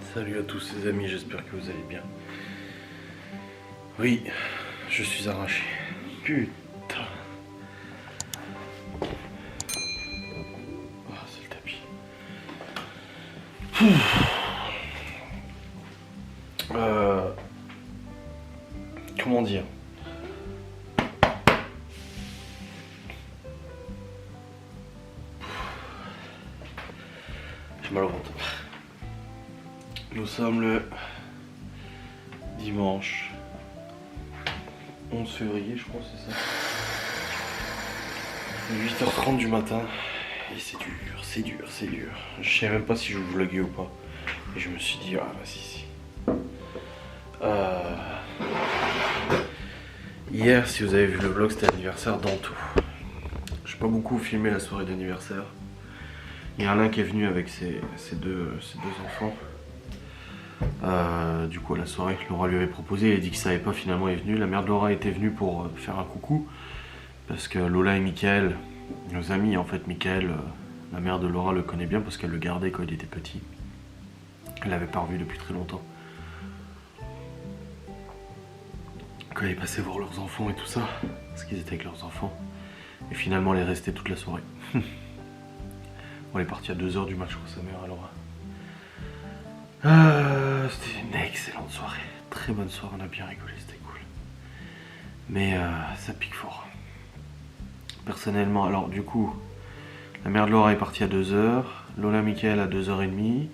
Salut à tous les amis, j'espère que vous allez bien. Oui, je suis arraché. Putain. Ah, c'est le tapis. Euh, comment dire? J'ai mal au ventre. Nous sommes le dimanche 11 février, je crois, c'est ça. 8h30 du matin. Et c'est dur, c'est dur, c'est dur. Je sais même pas si je vous vloguer ou pas. Et je me suis dit, ah bah si. Hier, si vous avez vu le vlog, c'était l'anniversaire d'Anto. J'ai pas beaucoup filmé la soirée d'anniversaire. Il y a Alain qui est venu avec ses deux enfants. Du coup à la soirée, Laura lui avait proposé, il a dit qu'il savait pas, finalement il est venu. La mère de Laura était venue pour faire un coucou. Parce que Lola et Mickaël, nos amis en fait, Mickaël, la mère de Laura le connaît bien parce qu'elle le gardait quand il était petit. Elle l'avait pas revu depuis très longtemps. Quand ils passaient voir leurs enfants et tout ça, parce qu'ils étaient avec leurs enfants. Et finalement elle est restée toute la soirée. On est parti à 2h du match, je crois, sa mère à Laura. C'était une excellente soirée, très bonne soirée, on a bien rigolé, c'était cool. Mais ça pique fort. Personnellement, alors du coup, la mère de Laura est partie à 2h, Lola Mickaël à 2h30.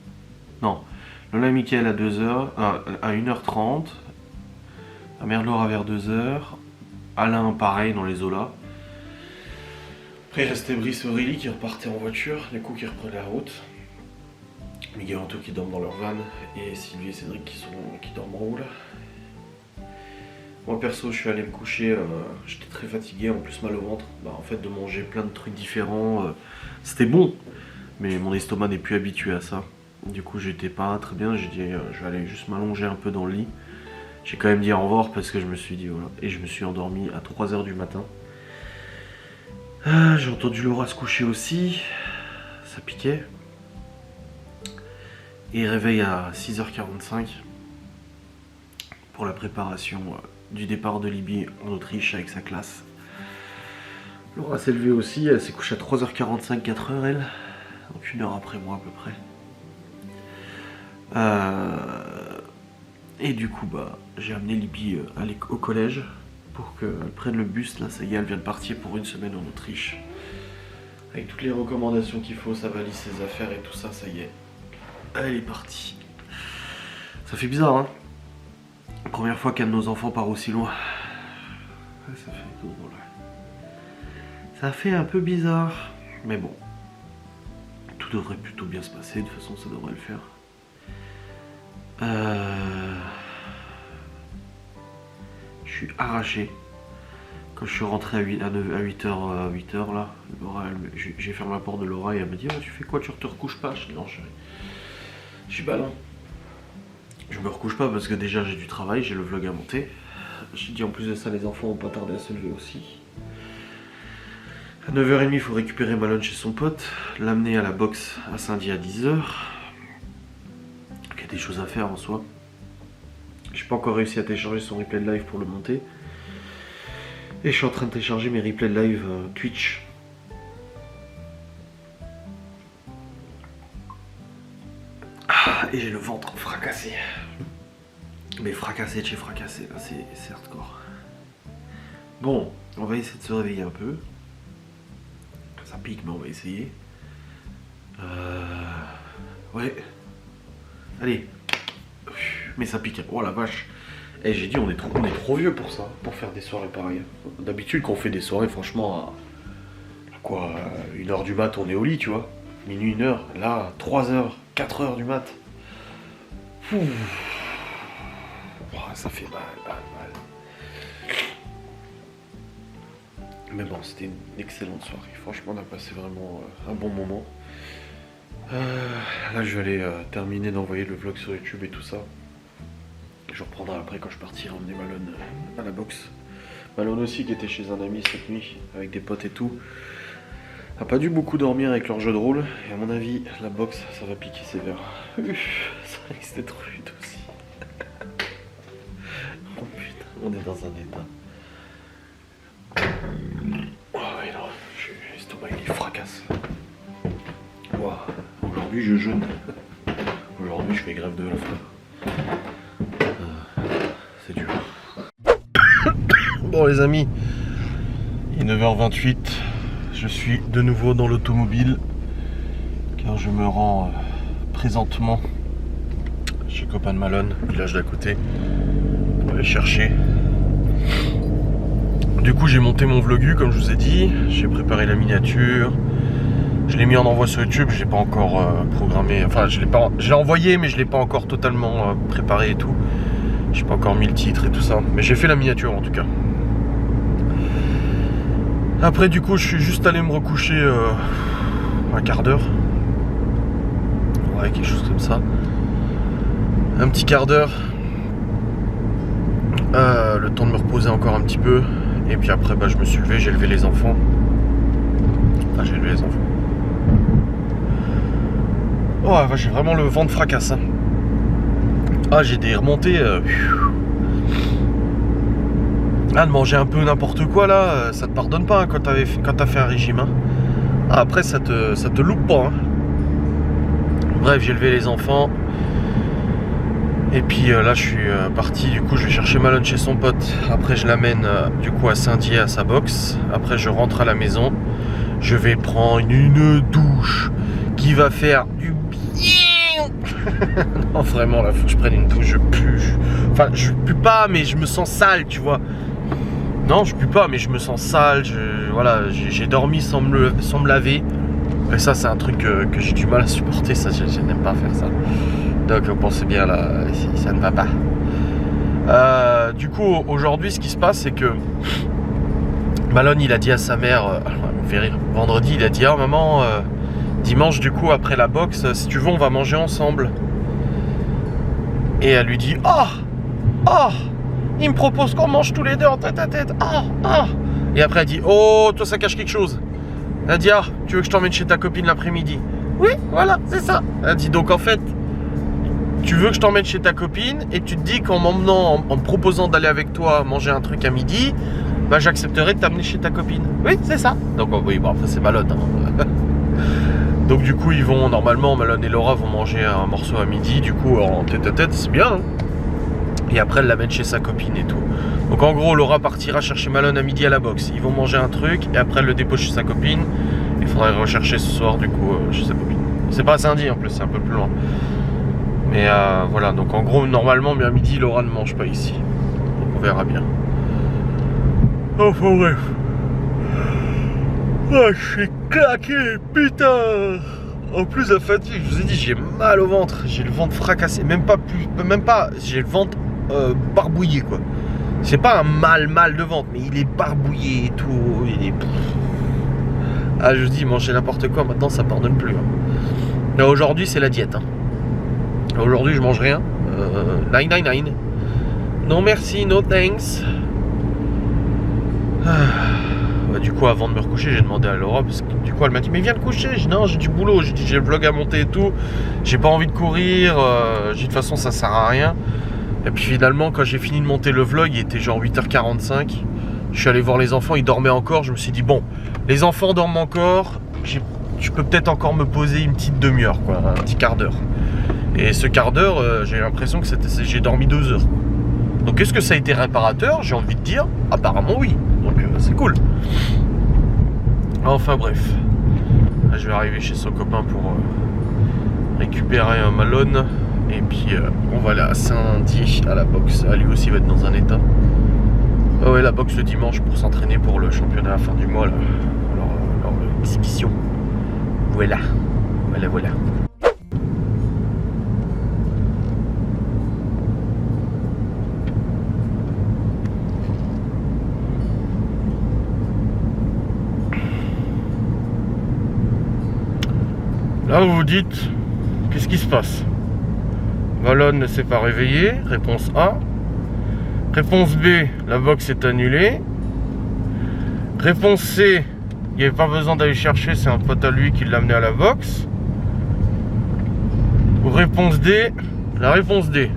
Non, Lola Mickaël à 2h, à 1h30. La mère de Laura vers 2h. Alain pareil dans les Zola. Après il restait Brice et Aurélie qui repartaient en voiture, du coup qui reprenaient la route. Miguel et Anto qui dorment dans leur van et Sylvie et Cédric qui dorment en haut là. Moi perso je suis allé me coucher, j'étais très fatigué, en plus mal au ventre. En fait de manger plein de trucs différents, c'était bon, mais mon estomac n'est plus habitué à ça. Du coup j'étais pas très bien, j'ai dit je vais aller juste m'allonger un peu dans le lit. J'ai quand même dit au revoir parce que je me suis dit voilà. Et je me suis endormi à 3h du matin. J'ai entendu Laura se coucher aussi, ça piquait. Et réveil à 6h45 pour la préparation du départ de Libye en Autriche avec sa classe. Laura s'est levée aussi, elle s'est couchée à 3h45, 4h elle, donc 1h après moi à peu près. Et du coup j'ai amené Libye au collège pour qu'elle prenne le bus, là ça y est, elle vient de partir pour une semaine en Autriche. Avec toutes les recommandations qu'il faut, sa valise, ses affaires et tout ça, ça y est. Elle est partie. Ça fait bizarre, hein. Première fois qu'un de nos enfants part aussi loin. Ça fait drôle. Ça fait un peu bizarre. Mais bon. Tout devrait plutôt bien se passer. De toute façon, ça devrait le faire. Je suis arraché. Quand je suis rentré à 8h là, j'ai fermé la porte de Laura et elle me dit oh, tu fais quoi, tu te recouches pas? Je dis non chérie. Je dis bah non. Je me recouche pas parce que déjà j'ai du travail, j'ai le vlog à monter. J'ai dit en plus de ça les enfants ont pas tardé à se lever aussi. À 9h30 il faut récupérer Malone chez son pote, l'amener à la boxe à Saint-Dié à 10h. Il y a des choses à faire en soi. J'ai pas encore réussi à télécharger son replay de live pour le monter. Et je suis en train de télécharger mes replays de live Twitch. Et j'ai le ventre fracassé. Mais fracassé de chez fracassé, là c'est hardcore. Bon, on va essayer de se réveiller un peu. Ça pique mais on va essayer. Ouais. Allez. Mais ça pique. Oh la vache. Eh j'ai dit on est trop vieux pour ça, pour faire des soirées pareilles. D'habitude quand on fait des soirées franchement à quoi 1h du mat on est au lit tu vois. Minuit 1h, là 3h, 4h du mat. Oh, ça fait mal. Mais bon, c'était une excellente soirée. Franchement, on a passé vraiment un bon moment. Là, je vais aller terminer d'envoyer le vlog sur YouTube et tout ça. Je reprendrai après quand je partirai emmener Malone à la boxe. Malone aussi qui était chez un ami cette nuit avec des potes et tout. a pas dû beaucoup dormir avec leur jeu de rôle. Et à mon avis, la boxe, ça va piquer sévère. Ça risque d'être rude aussi. Oh putain, on est dans un état. Oh oui, non, l'estomac il fracasse. Wow. Aujourd'hui je jeûne. Aujourd'hui je fais grève de la faim. C'est dur. Bon les amis, il est 9h28. Je suis de nouveau dans l'automobile car je me rends présentement chez Copain de Malone, village d'à côté, pour aller chercher. Du coup j'ai monté mon vlogu comme je vous ai dit, j'ai préparé la miniature, je l'ai mis en envoi sur YouTube, je l'ai pas encore programmé, enfin je l'ai envoyé mais je l'ai pas encore totalement préparé et tout. J'ai pas encore mis le titre et tout ça, mais j'ai fait la miniature en tout cas. Après du coup je suis juste allé me recoucher un quart d'heure. Ouais, quelque chose comme ça. Un petit quart d'heure. Le temps de me reposer encore un petit peu. Et puis après bah, je me suis levé, j'ai levé les enfants. Enfin j'ai levé les enfants. Oh j'ai vraiment le vent de fracasse hein. Ah j'ai des remontées Ah de manger un peu n'importe quoi là, ça te pardonne pas hein, quand t'as fait un régime hein. Ah, après ça te loupe pas hein. Bref j'ai levé les enfants. Et puis là je suis parti, du coup je vais chercher Malone chez son pote. Après je l'amène du coup à Saint-Dié à sa boxe. Après je rentre à la maison. Je vais prendre une douche qui va faire du bien. Non vraiment là faut que je prenne une douche, je pue. Enfin je pue pas mais je me sens sale tu vois. Non je pue pas mais je me sens sale. Voilà, j'ai dormi sans me laver. Et ça c'est un truc que j'ai du mal à supporter, ça je n'aime pas faire ça. Donc vous pensez bien là, ça ne va pas. Du coup aujourd'hui ce qui se passe c'est que Malone il a dit à sa mère, elle me fait rire, vendredi il a dit ah maman dimanche du coup après la boxe si tu veux on va manger ensemble. Et elle lui dit il me propose qu'on mange tous les deux en tête à tête. Et après elle dit oh toi ça cache quelque chose. Elle dit ah tu veux que je t'emmène chez ta copine l'après-midi. Oui voilà c'est ça. Elle dit donc en fait tu veux que je t'emmène chez ta copine et tu te dis qu'en m'emmenant, en me proposant d'aller avec toi manger un truc à midi, bah j'accepterai de t'amener chez ta copine. Oui, c'est ça. Donc oui, bon après c'est Malone. Hein. Donc du coup ils vont, normalement Malone et Laura vont manger un morceau à midi, du coup en tête à tête, c'est bien. Hein. Et après elle l'amène chez sa copine et tout. Donc en gros Laura partira chercher Malone à midi à la boxe. Ils vont manger un truc et après elle le dépose chez sa copine. Il faudrait rechercher ce soir du coup chez sa copine. C'est pas à Saint-Dié en plus, c'est un peu plus loin. Mais voilà, donc en gros, normalement, bien à midi, Laura ne mange pas ici. Donc on verra bien. Enfin bref. Ah, je suis claqué, putain. En plus, la fatigue, je vous ai dit, j'ai mal au ventre. J'ai le ventre fracassé. Même pas, j'ai le ventre barbouillé, quoi. C'est pas un mal de ventre, mais il est barbouillé et tout. Il est... Ah, je vous dis, manger n'importe quoi, maintenant, ça pardonne plus. Hein. Aujourd'hui, c'est la diète, hein. Aujourd'hui je mange rien. 999. Non merci, no thanks. Bah, du coup avant de me recoucher j'ai demandé à Laura parce que du coup elle m'a dit mais viens te coucher. J'ai dit non j'ai du boulot, j'ai dit j'ai le vlog à monter et tout. J'ai pas envie de courir. J'ai dit de toute façon ça sert à rien. Et puis finalement quand j'ai fini de monter le vlog il était genre 8h45. Je suis allé voir les enfants, ils dormaient encore. Je me suis dit bon les enfants dorment encore. Je peux peut-être encore me poser une petite demi-heure quoi, un petit quart d'heure. Et ce quart d'heure, j'ai l'impression que j'ai dormi 2 heures. Donc est-ce que ça a été réparateur? J'ai envie de dire, apparemment oui. Donc c'est cool. Enfin bref. Là, je vais arriver chez son copain pour récupérer un Malone. Et puis on va aller à Saint-Dié à la boxe. Ah, lui aussi va être dans un état. Ah ouais, la boxe le dimanche pour s'entraîner pour le championnat à la fin du mois. Là. Alors exhibition. Voilà. Là vous vous dites, qu'est-ce qui se passe? Malone ne s'est pas réveillé, réponse A. Réponse B, la boxe est annulée. Réponse C, Il n'y avait pas besoin d'aller chercher, c'est un pote à lui qui l'a amené à la boxe. Réponse D, la réponse D.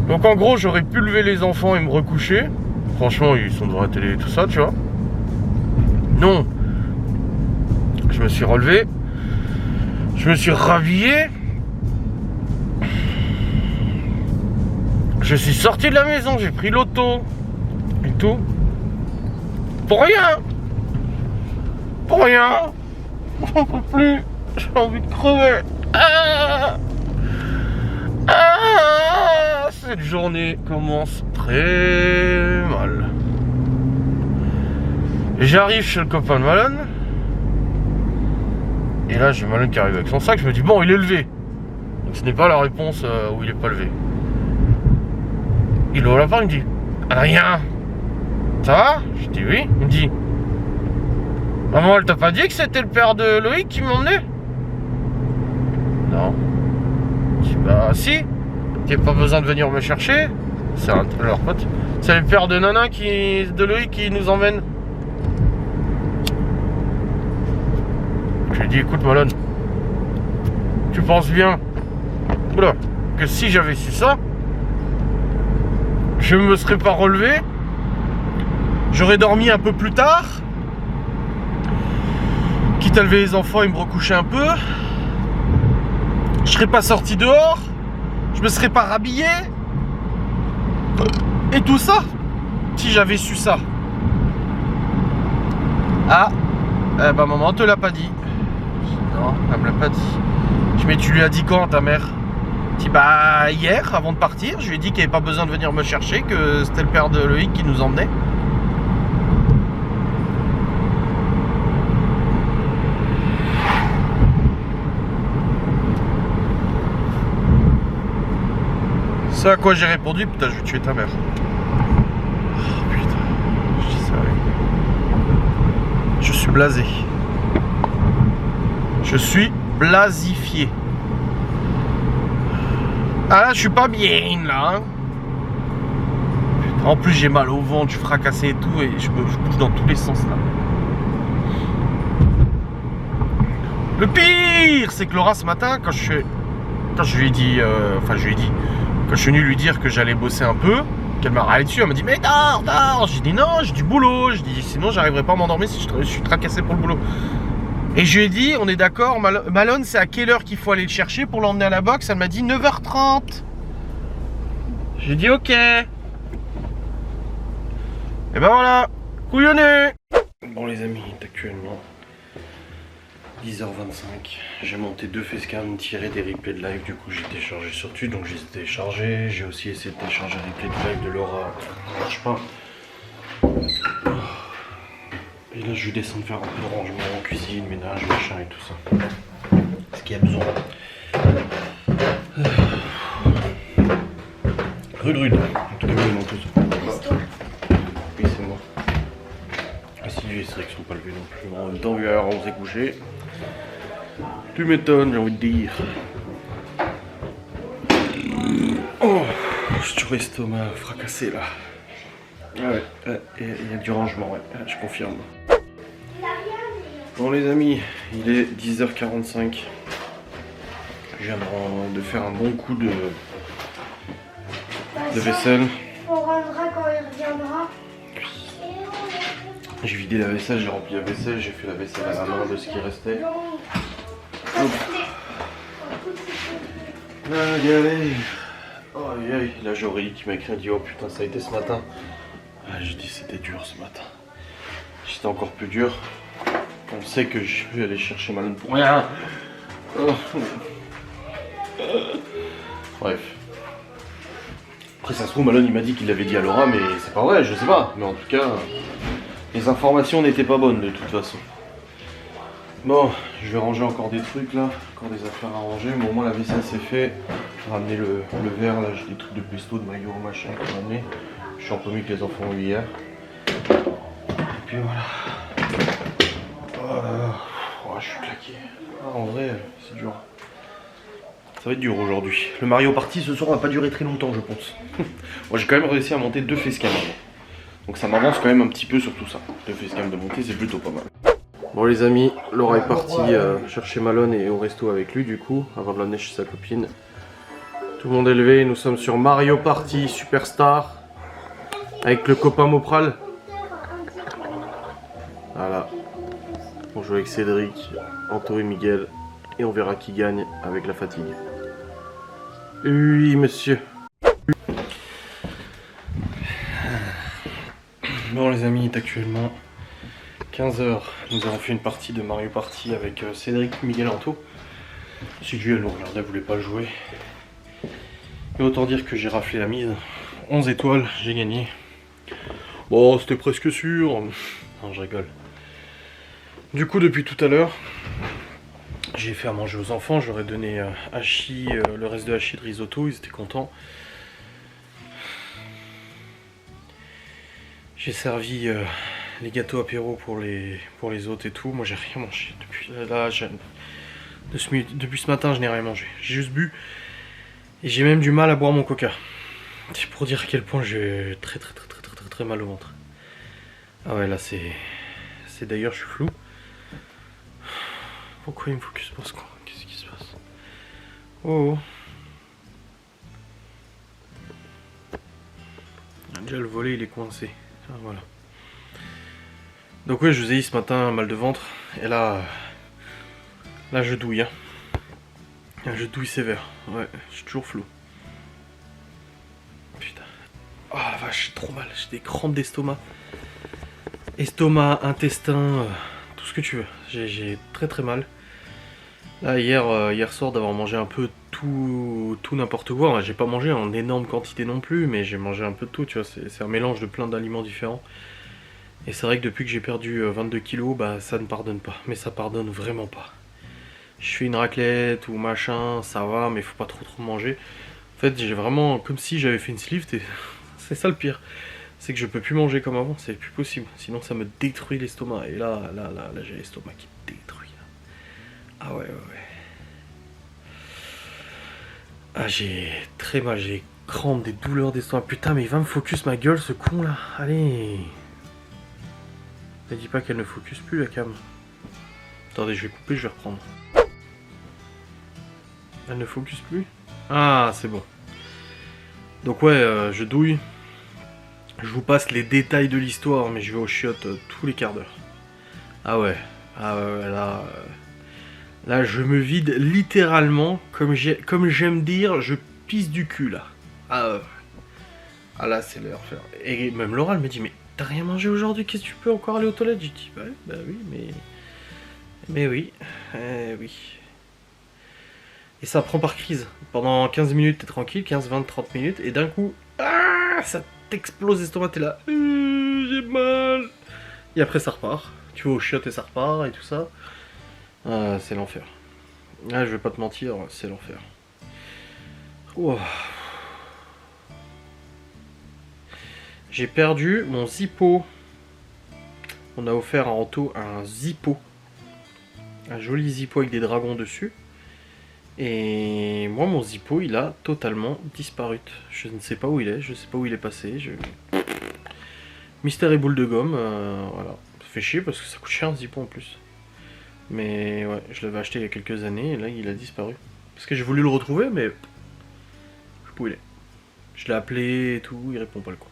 Donc en gros, j'aurais pu lever les enfants et me recoucher. Franchement, ils sont devant la télé et tout ça, tu vois. Non. Je me suis relevé. Je me suis rhabillé. Je suis sorti de la maison, j'ai pris l'auto. Et tout. Pour rien. Pour rien. J'en peux plus. J'ai envie de crever. Cette journée commence très mal. J'arrive chez le copain de Malone. Et là j'ai Malone qui arrive avec son sac. Je me dis bon, il est levé. Donc ce n'est pas la réponse où il est pas levé. Il ouvre la porte, il me dit rien. Ça va? Je dis oui. Il me dit maman, elle t'a pas dit que c'était le père de Loïc qui m'emmenait? Non. Je dis bah si. T'as pas besoin de venir me chercher. C'est leur pote. C'est le père de Nana de Loïc qui nous emmène. Je lui ai dit écoute Malone, tu penses bien oula, que si j'avais su ça, je me serais pas relevé. J'aurais dormi un peu plus tard. Quitte à lever les enfants et me recoucher un peu. Je serais pas sorti dehors. Je me serais pas rhabillé. Et tout ça, si j'avais su ça. Ah, bah maman te l'a pas dit. Non, elle me l'a pas dit. Mais tu lui as dit quand ta mère? Je dis bah hier, avant de partir, je lui ai dit qu'il n'y avait pas besoin de venir me chercher, que c'était le père de Loïc qui nous emmenait. C'est à quoi j'ai répondu, putain, je vais tuer ta mère. Oh, putain, je dis ça, ouais. Je suis blasé. Je suis blasifié. Ah là, je suis pas bien, là. Hein. Putain, en plus, j'ai mal au ventre, je suis fracassé et tout, et je bouge dans tous les sens, là. Le pire, c'est que Laura, ce matin, quand je lui ai dit... quand je suis venu lui dire que j'allais bosser un peu, qu'elle m'a râlé dessus, elle m'a dit mais dors, dors. J'ai dit non, j'ai du boulot. J'ai dit sinon j'arriverai pas à m'endormir si je suis tracassé pour le boulot. Et je lui ai dit on est d'accord, Malone, c'est à quelle heure qu'il faut aller le chercher pour l'emmener à la boxe? Elle m'a dit 9h30. J'ai dit ok. Et ben voilà, couillonné. Bon les amis, actuellement 10h25, j'ai monté 2 facecam, tiré des replays de live, du coup j'ai téléchargé sur Twitch, donc j'ai téléchargé, j'ai aussi essayé de télécharger un replay de live de Laura, ça marche pas. Et là je vais descendre faire un peu de rangement en cuisine, ménage, machin et tout ça. Ce qu'il y a besoin. Rude, en tout cas non tout ça. Oui c'est moi. Ah si, c'est vrai qu'ils sont pas levés non plus. En même temps, vu à l'heure où on s'est couché. Tu m'étonnes, j'ai envie de dire. Oh, je suis sur l'estomac fracassé là. Ah ouais, il y a du rangement, ouais, je confirme. Bon les amis, il est 10h45. Je viens de faire un bon coup de vaisselle. On rendra quand il reviendra. J'ai vidé la vaisselle, j'ai rempli la vaisselle, j'ai fait la vaisselle à la main de ce qui restait. La galère. Oh aïe aïe, là j'ai Aurélie qui m'a écrit, elle dit oh putain ça a été ce matin. Ah, j'ai dit c'était dur ce matin. C'était encore plus dur. On sait que je vais aller chercher Malone pour rien. Oh. Bref. Après ça se trouve Malone il m'a dit qu'il l'avait dit à Laura mais c'est pas vrai, je sais pas. Mais en tout cas, les informations n'étaient pas bonnes de toute façon. Bon, je vais ranger encore des trucs là, encore des affaires à ranger, mais au moins la vaisselle c'est fait. Je vais ramener le verre là, j'ai des trucs de pesto, de maillot, machin pour ramener. Je suis un peu mieux que les enfants ont eu hier. Et puis voilà. Oh, je suis claqué. Ah, en vrai, c'est dur. Ça va être dur aujourd'hui. Le Mario Party ce soir va pas durer très longtemps je pense. Moi j'ai quand même réussi à monter 2 facecam avant. Donc ça m'avance quand même un petit peu sur tout ça. Le facecam de monter, c'est plutôt pas mal. Bon les amis, Laura est partie chercher Malone et au resto avec lui du coup, avant de l'amener chez sa copine. Tout le monde est levé, nous sommes sur Mario Party Superstar. Avec le copain Mopral. Voilà. On joue avec Cédric, Anto et Miguel. Et on verra qui gagne avec la fatigue. Oui monsieur. Bon les amis, il est actuellement 15h. Nous avons fait une partie de Mario Party avec Cédric, Miguel, Anto. Sylvie elle nous regardait, elle voulait pas jouer. Et autant dire que j'ai raflé la mise. 11 étoiles, j'ai gagné. Bon, c'était presque sûr. Non, je rigole. Du coup, depuis tout à l'heure, j'ai fait à manger aux enfants. J'aurais donné hachis, le reste de hachis de risotto. Ils étaient contents. J'ai servi les gâteaux apéro pour les autres et tout. Moi, j'ai rien mangé. Depuis ce matin, je n'ai rien mangé. J'ai juste bu. Et j'ai même du mal à boire mon coca. C'est pour dire à quel point j'ai très mal au ventre. Ah ouais, là c'est d'ailleurs je suis flou. Pourquoi il me focus pas ce con? Qu'est-ce qui se passe? Oh. Déjà le volet il est coincé. Ah, voilà. Donc ouais, je vous ai dit ce matin mal de ventre. Et là je douille. Hein. Je douille sévère. Ouais, je suis toujours flou. Putain. Oh la vache, j'ai trop mal. J'ai des crampes d'estomac. Estomac, intestin, tout ce que tu veux. J'ai très mal. Là, hier soir, d'avoir mangé un peu tout n'importe quoi. J'ai pas mangé en énorme quantité non plus, mais j'ai mangé un peu de tout, tu vois. C'est un mélange de plein d'aliments différents. Et c'est vrai que depuis que j'ai perdu 22 kilos, bah ça ne pardonne pas. Mais ça pardonne vraiment pas. Je fais une raclette ou machin, ça va, mais faut pas trop manger. En fait, j'ai vraiment, comme si j'avais fait une sleeve, c'est ça le pire. C'est que je peux plus manger comme avant, c'est plus possible. Sinon ça me détruit l'estomac. Et là j'ai l'estomac qui détruit. Là. Ah ouais. Ah j'ai très mal, j'ai crampes, des douleurs d'estomac. Putain mais il va me focus ma gueule ce con là. Allez. Ne dis pas qu'elle ne focus plus la cam. Attendez, je vais couper, je vais reprendre. Elle ne focus plus. Ah, c'est bon. Donc ouais, je douille. Je vous passe les détails de l'histoire, mais je vais aux chiottes tous les quarts d'heure. Ah ouais, là je me vide littéralement, comme j'aime dire, je pisse du cul là. Ah là c'est l'heure. Et même Laura elle me dit, mais t'as rien mangé aujourd'hui, qu'est-ce que tu peux encore aller aux toilettes? J'ai dit, bah oui, mais oui, oui. Et ça prend par crise. Pendant 15 minutes, t'es tranquille, 15, 20, 30 minutes, et d'un coup, ça t'explose l'estomac, t'es là, j'ai mal. Et après, ça repart. Tu vas au chiottes et ça repart, et tout ça. Ah, c'est l'enfer. Ah, je vais pas te mentir, c'est l'enfer. Oh. J'ai perdu mon Zippo. On a offert à Anto un Zippo. Un joli Zippo avec des dragons dessus. Et moi mon Zippo il a totalement disparu. Je ne sais pas où il est, je sais pas où il est passé. Mystère et boule de gomme, voilà. Ça fait chier parce que ça coûte cher un Zippo en plus. Mais ouais, je l'avais acheté il y a quelques années et là il a disparu. Parce que j'ai voulu le retrouver mais... je sais pas où il est. Je l'ai appelé et tout, il répond pas le coup.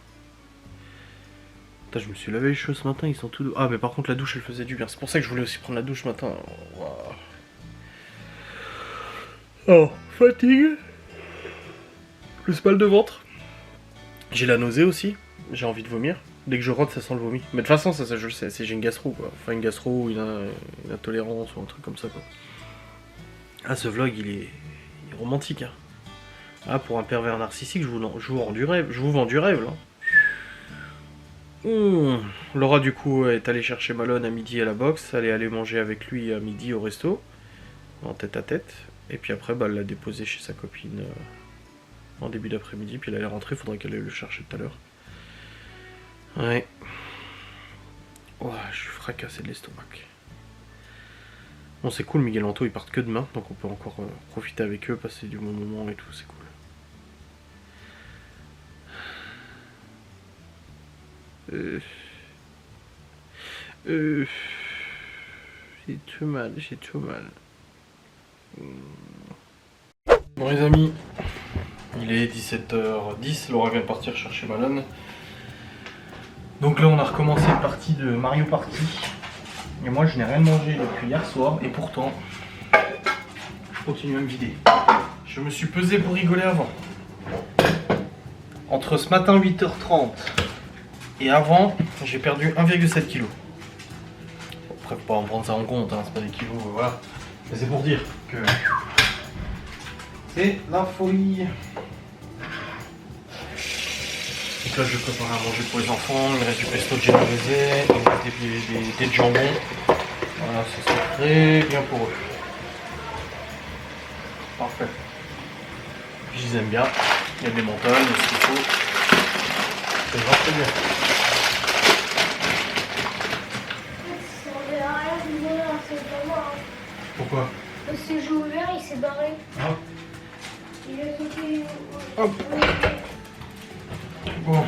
Putain, je me suis lavé les cheveux ce matin, ils sont tout doux. Ah mais par contre la douche elle faisait du bien. C'est pour ça que je voulais aussi prendre la douche ce matin. Wow. Oh, fatigue. Plus mal de ventre. J'ai la nausée aussi. J'ai envie de vomir. Dès que je rentre, ça sent le vomi. Mais de toute façon, ça je le sais. C'est j'ai une gastro quoi. Enfin, une gastro ou une intolérance ou un truc comme ça quoi. Ah, ce vlog il est romantique. Hein. Ah, pour un pervers narcissique, je vous vends du rêve. Je vous vends du rêve là. Laura du coup est allée chercher Malone à midi à la boxe. Elle est allée manger avec lui à midi au resto. En tête à tête. Et puis après, bah, elle l'a déposé chez sa copine en début d'après-midi. Puis elle allait rentrer, il faudrait qu'elle aille le chercher tout à l'heure. Ouais. Oh, je suis fracassé de l'estomac. Bon, c'est cool, Miguel Anto, ils partent que demain. Donc on peut encore profiter avec eux, passer du bon moment et tout, c'est cool. J'ai tout mal, j'ai tout mal. Bon les amis, il est 17h10, Laura vient de partir chercher Malone. Donc là on a recommencé une partie de Mario Party. Et moi je n'ai rien mangé depuis hier soir et pourtant je continue à me vider. Je me suis pesé pour rigoler avant. Entre ce matin 8h30 et avant, j'ai perdu 1,7 kg. Après faut pas en prendre ça en compte, hein, c'est pas des kilos, voilà. Mais c'est pour dire que c'est la folie. Donc là je vais préparer à manger pour les enfants, il me reste du pesto de genovese, il me reste des jambons. Voilà, ça sera très bien pour eux. Parfait. Je les aime bien, il y a des montagnes, il y a ce qu'il faut. C'est vraiment très bien. Ça verra rien du bonheur, c'est pas moi. Pourquoi? Parce que j'ai ouvert, il s'est barré. Ah. Il a sauté. Hop. Bon.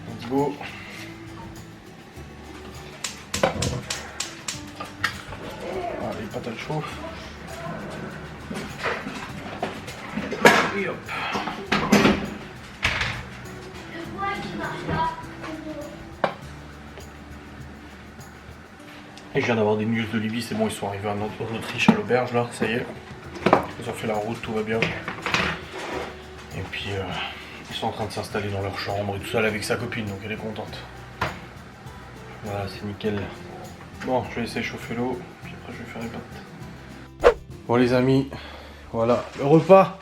Let's go. Ah, les patates chauffent. Et hop. Le bois qui marche pas. Et je viens d'avoir des news de Libye, c'est bon, ils sont arrivés en Autriche à l'auberge là, ça y est. Ils ont fait la route, tout va bien. Et puis ils sont en train de s'installer dans leur chambre et tout ça, elle est avec sa copine, donc elle est contente. Voilà, c'est nickel. Bon, je vais essayer de chauffer l'eau, puis après je vais faire les pâtes. Bon les amis, voilà le repas.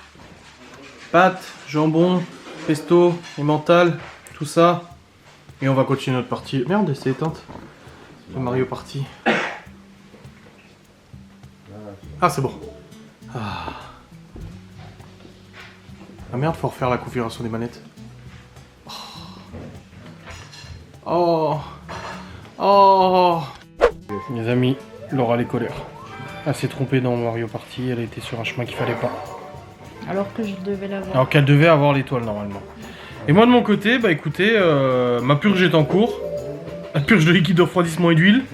Pâtes, jambon, pesto, emmental, tout ça. Et on va continuer notre partie. Merde, c'est éteinte. Le Mario Party. Ah, c'est bon. Ah. Ah merde, faut refaire la configuration des manettes. Oh. Oh. Les amis, Laura les colère. Elle s'est trompée dans Mario Party, elle a été sur un chemin qu'il fallait pas. Alors que je devais l'avoir. Alors qu'elle devait avoir l'étoile normalement. Et moi de mon côté, bah écoutez, ma purge est en cours. La purge de liquide de refroidissement et d'huile.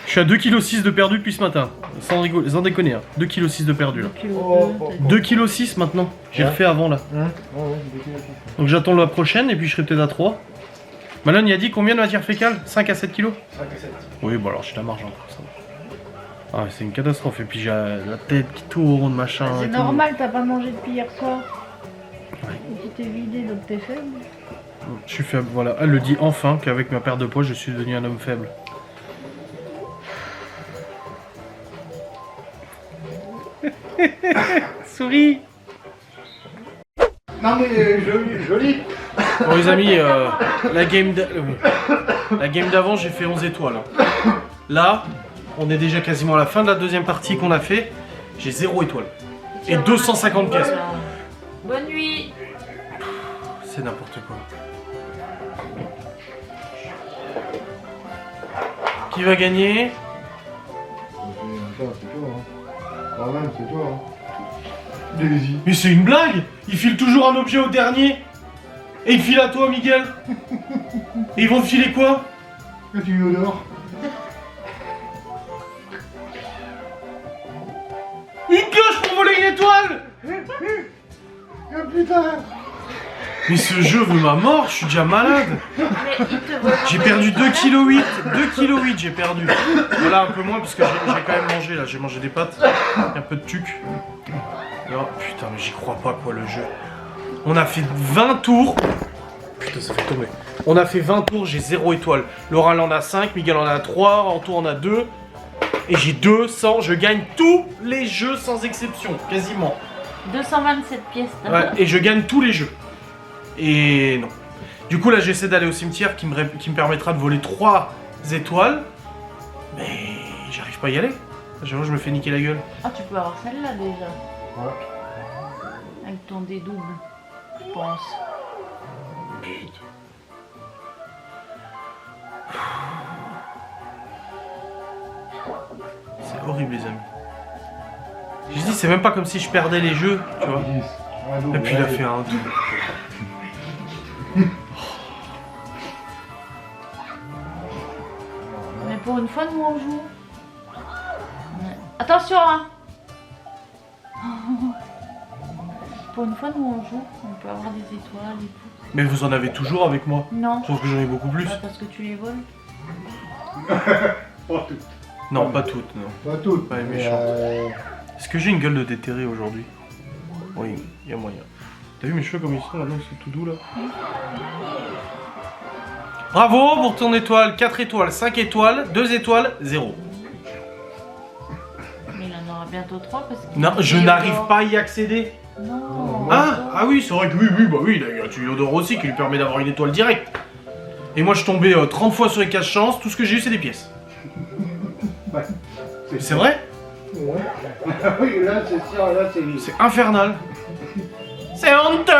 Je suis à 2,6 kg de perdu depuis ce matin. Sans déconner, hein. 2,6 kg de perdu là. 2,6 kg maintenant. J'ai refait avant là. Donc j'attends la prochaine et puis je serai peut-être à 3. Malone il a dit combien de matière fécale? 5 à 7 kg? 5 à 7. Oui, bon alors j'ai la marge encore ça. Ah c'est une catastrophe et puis j'ai la tête qui tourne, machin. C'est et normal, t'as pas mangé depuis hier soir. Ouais. Et tu t'es vidé donc t'es faible. Je suis faible, voilà. Elle le dit enfin qu'avec ma perte de poids, je suis devenu un homme faible. Souris. Non mais joli. Bon les amis, la game d'avant, j'ai fait 11 étoiles. Là, on est déjà quasiment à la fin de la deuxième partie qu'on a fait. J'ai 0 étoile. Et 250 pièces. Bonne nuit. C'est n'importe quoi. Qui va gagner? C'est toi, hein. Quand même, c'est toi, hein. Vas-y. Mais c'est une blague! Il file toujours un objet au dernier! Et il file à toi, Miguel! Et ils vont te filer quoi? Que tu m'honores. Une cloche pour voler une étoile! Ah putain. Mais ce jeu veut ma mort, je suis déjà malade! Mais il te veut. J'ai perdu 2,8 kg j'ai perdu. Voilà, un peu moins parce que j'ai quand même mangé là, j'ai mangé des pâtes, un peu de tuc. Oh putain, mais j'y crois pas quoi le jeu. On a fait 20 tours. Putain, ça fait tomber. On a fait 20 tours, j'ai 0 étoile. Laura en a 5, Miguel en a 3, Anto en a 2. Et j'ai 200, je gagne tous les jeux sans exception, quasiment. 227 pièces. Ouais, et je gagne tous les jeux. Et non. Du coup là j'essaie d'aller au cimetière qui me permettra de voler 3 étoiles. Mais j'arrive pas à y aller. J'avoue je me fais niquer la gueule. Ah, tu peux avoir celle-là déjà. Ouais. Avec ton dédouble, je pense. Putain. C'est horrible les amis. Je dis c'est même pas comme si je perdais les jeux, tu vois. Et puis il a fait un double. fois, nous, on joue. Ouais. Attention, hein. Pour une fois, nous, on joue. On peut avoir des étoiles et tout. Mais vous en avez toujours avec moi. Non. Sauf que j'en ai beaucoup plus. Bah, parce que tu les voles. Pas toutes. Non, pas toutes, non. Pas toutes. Ouais, mais, méchant. Est-ce que j'ai une gueule de déterré aujourd'hui? Oui, il y a moyen. T'as vu mes cheveux comme ils sont maintenant, ils sont tout doux là. Bravo pour ton étoile, 4 étoiles, 5 étoiles, 2 étoiles, 0. Mais il en aura bientôt 3 parce que. Non, je n'arrive pas à y accéder. Non. Ah oui, c'est vrai que oui, bah oui, il a un tuyau d'or aussi qui lui permet d'avoir une étoile directe. Et moi je tombais 30 fois sur les 15 chances, tout ce que j'ai eu c'est des pièces. Ouais. C'est vrai? Ouais. Oui, là c'est sûr, là c'est. C'est infernal. C'est honteux.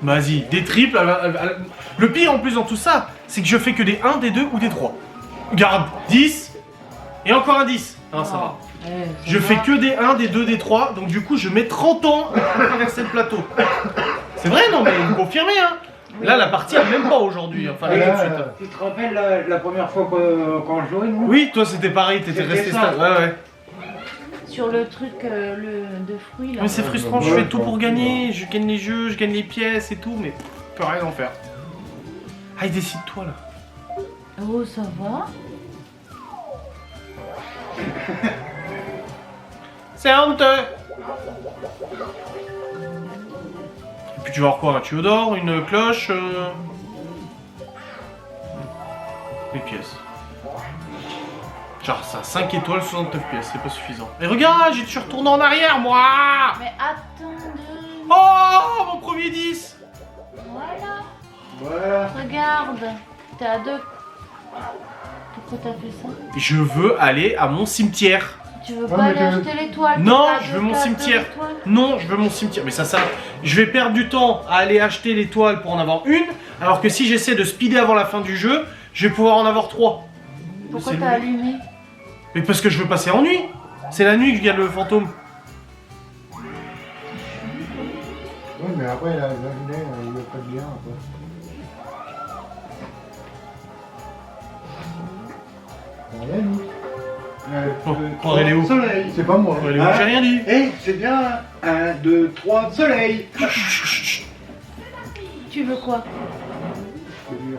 Vas-y, des triples. Le pire en plus dans tout ça, c'est que je fais que des 1, des 2 ou des 3. Regarde, 10 et encore un 10. Non, ça va. Ouais, ça Je va. fais que des 1, des 2, des 3, donc du coup je mets 30 ans à traverser le plateau. C'est vrai, non mais vous confirmez hein. Là la partie elle même pas aujourd'hui, enfin là, tout de suite. Tu te rappelles la première fois quand je jouais, nous? Oui, toi c'était pareil, t'étais C'était resté ça. stable. Ouais, ouais. Sur le truc de fruits là. Mais c'est frustrant, je fais tout pour gagner, je gagne les jeux, je gagne les pièces et tout, mais je peux rien en faire. Ah, décide-toi là. Oh, ça va. C'est honteux. Et puis tu vas avoir quoi? Un tuyau d'or, une cloche, les pièces. Genre ça, 5 étoiles, 69 pièces, c'est pas suffisant. Et regarde, je suis retourné en arrière moi. Mais attendez. Oh, mon premier 10. Voilà. Voilà. Regarde. T'es à 2. Pourquoi t'as fait ça? Je veux aller à mon cimetière. Tu veux Ouais, pas mais aller t'es- acheter l'étoile? Non, T'es à je deux, veux mon t'as cimetière. 2 étoiles. Non, je veux mon cimetière. Mais ça, je vais perdre du temps à aller acheter l'étoile pour en avoir une, alors que si j'essaie de speeder avant la fin du jeu, je vais pouvoir en avoir 3. Pourquoi C'est t'as lui. allumé? Mais parce que je veux passer en nuit. C'est la nuit que je gagne le fantôme. Oui, mais après, la journée, il n'y a pas de lien. Quoi. Rien, nous. Bon, croirez Léo. Soleil. C'est pas moi. Ouais, Léo, j'ai rien dit. Eh, c'est bien. 1, 2, 3, soleil. Chut, chut, chut, chut. Tu veux quoi? C'est dur.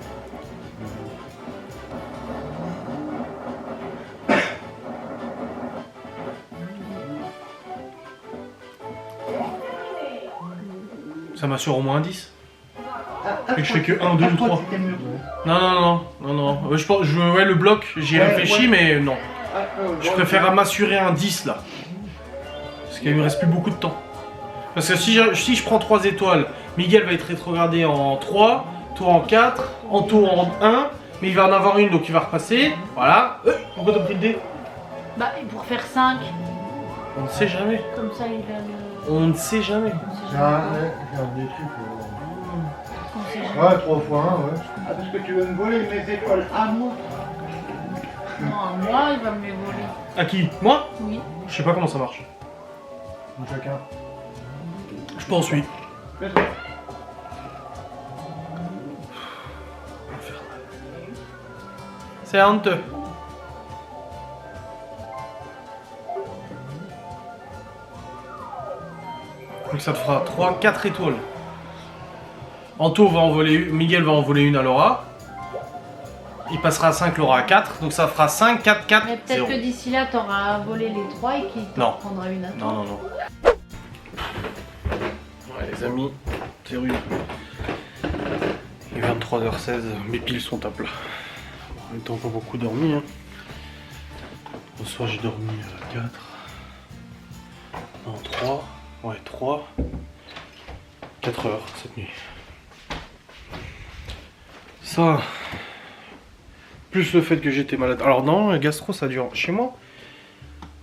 Ça m'assure au moins un 10. Et je fais que 1, 2 ou 3. Non, non, non, non, non. Ouais, ouais, le bloc, j'y ai Ouais, réfléchi, ouais. mais non. Je préfère m'assurer un 10 là. Parce qu'il me reste plus beaucoup de temps. Parce que si je prends 3 étoiles, Miguel va être rétrogradé en 3, toi en 4, Anto en 1, mais il va en avoir une donc il va repasser. Voilà. Pourquoi t'as pris le dé? Bah, et pour faire 5. On ne sait jamais. Comme ça, il a le. On ne sait jamais. J'ai des trucs. On sait jamais. Ouais, 3 fois 1, ouais. Ah, parce que tu veux me voler mes étoiles à moi. Non, à moi, il va me les voler. À qui? Moi? Oui. Je sais pas comment ça marche. Chacun. Je pense oui. C'est honteux. Donc ça te fera 3, 4 étoiles. Anto va envoler une, Miguel va envoler une à Laura. Il passera à 5, Laura à 4. Donc ça fera 5, 4, 4, Mais peut-être 0. que d'ici là, t'auras volé les 3 et qu'il Non. t'en prendra une à toi. Non, non, non. Ouais, les amis, c'est rude. Il est 23h16, mes piles sont à plat. En même temps, pas beaucoup dormi. Hein. Au soir, j'ai dormi 4. Non, 3. Ouais, 3. 4 heures cette nuit. Ça. Plus le fait que j'étais malade. Alors, non, la gastro, ça dure. Chez moi,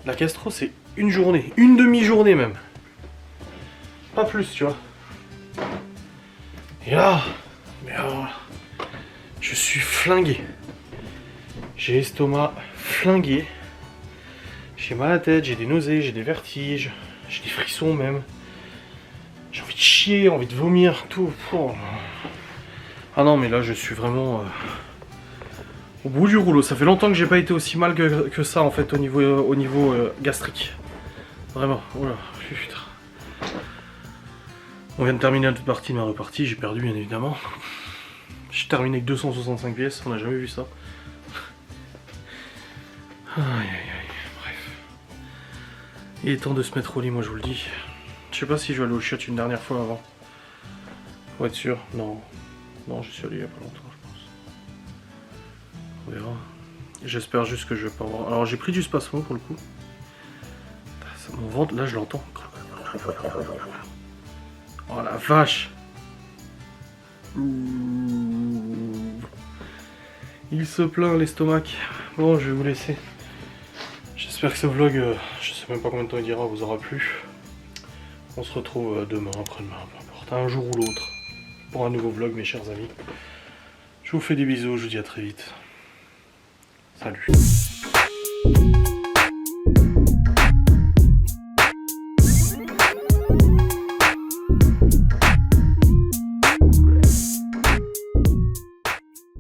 la gastro, c'est une journée. Une demi-journée même. Pas plus, tu vois. Et là, mais alors là, je suis flingué. J'ai l'estomac flingué. J'ai mal à la tête, j'ai des nausées, j'ai des vertiges, j'ai des frissons même. J'ai envie de chier, envie de vomir, tout. Oh. Ah non, mais là, je suis vraiment au bout du rouleau. Ça fait longtemps que j'ai pas été aussi mal que ça, en fait, au niveau gastrique. Vraiment, voilà, putain. On vient de terminer notre partie de ma repartie, j'ai perdu, bien évidemment. J'ai terminé avec 265 pièces, on n'a jamais vu ça. Aïe aïe aïe, bref. Il est temps de se mettre au lit, moi je vous le dis. Je sais pas si je vais aller au chiottes une dernière fois avant. Pour être sûr, non. Non, je suis allé il y a pas longtemps, je pense. On verra. J'espère juste que je vais pas avoir... Alors j'ai pris du spasmon pour le coup. Mon ventre, là je l'entends. Oh la vache! Il se plaint l'estomac. Bon, je vais vous laisser. J'espère que ce vlog, je sais même pas combien de temps il dira, vous aura plu. On se retrouve demain, après-demain, peu importe, un jour ou l'autre, pour un nouveau vlog, mes chers amis. Je vous fais des bisous, je vous dis à très vite. Salut.